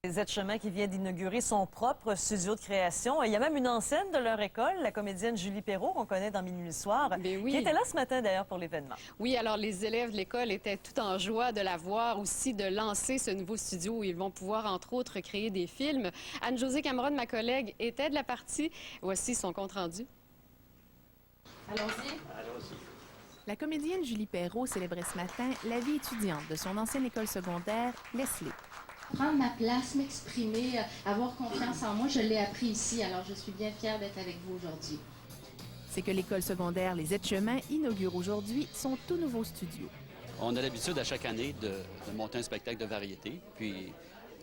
Les Aides-Chemin qui vient d'inaugurer son propre studio de création. Il y a même une ancienne de leur école, la comédienne Julie Perrault, qu'on connaît dans Minuit le soir, Oui. qui était là ce matin d'ailleurs pour l'événement. Oui, alors les élèves de l'école étaient tout en joie de la voir, aussi de lancer ce nouveau studio où ils vont pouvoir, entre autres, créer des films. Anne-Josée Cameron, ma collègue, était de la partie. Voici son compte-rendu. Allons-y. La comédienne Julie Perrault célébrait ce matin la vie étudiante de son ancienne école secondaire, Leslie. Prendre ma place, m'exprimer, avoir confiance en moi, je l'ai appris ici, alors je suis bien fière d'être avec vous aujourd'hui. C'est que l'école secondaire Les Aides-Chemin inaugure aujourd'hui son tout nouveau studio. On a l'habitude à chaque année de monter un spectacle de variété. Puis,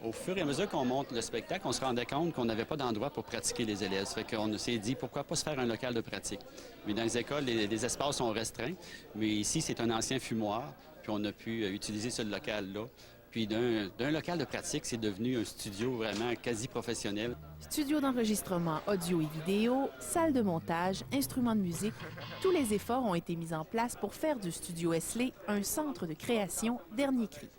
au fur et à mesure qu'on monte le spectacle, on se rendait compte qu'on n'avait pas d'endroit pour pratiquer les élèves. Ça fait qu'on s'est dit, pourquoi pas se faire un local de pratique? Mais dans les écoles, les espaces sont restreints. Mais ici, c'est un ancien fumoir. Puis on a pu utiliser ce local-là. Puis d'un local de pratique, c'est devenu un studio vraiment quasi professionnel. Studio d'enregistrement audio et vidéo, salle de montage, instruments de musique, tous les efforts ont été mis en place pour faire du studio Esley un centre de création dernier cri.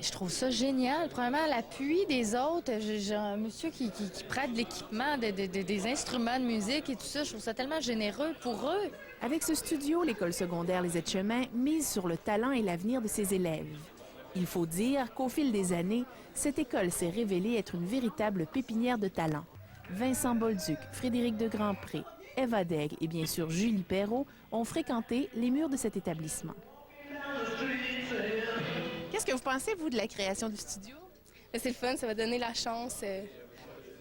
Je trouve ça génial. Premièrement, l'appui des autres. J'ai un monsieur qui prête de l'équipement, des instruments de musique et tout ça. Je trouve ça tellement généreux pour eux. Avec ce studio, l'école secondaire Les Aides-Chemin mise sur le talent et l'avenir de ses élèves. Il faut dire qu'au fil des années, cette école s'est révélée être une véritable pépinière de talent. Vincent Bolduc, Frédéric de Grandpré, Eva Daigle et bien sûr Julie Perrault ont fréquenté les murs de cet établissement. Qu'est-ce que vous pensez, vous, de la création du studio? C'est le fun, ça va donner la chance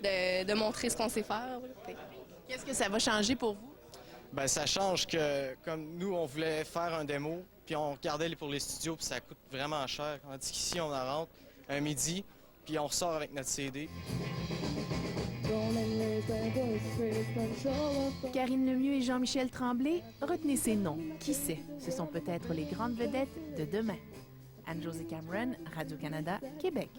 de montrer ce qu'on sait faire. Qu'est-ce que ça va changer pour vous? Bien, ça change que, comme nous, on voulait faire un démo, puis on regardait pour les studios, puis ça coûte vraiment cher. Tandis qu'ici, on en rentre un midi, puis on ressort avec notre CD. Karine Lemieux et Jean-Michel Tremblay, retenez ces noms. Qui sait? Ce sont peut-être les grandes vedettes de demain. Anne-Josée Cameron, Radio-Canada, Québec.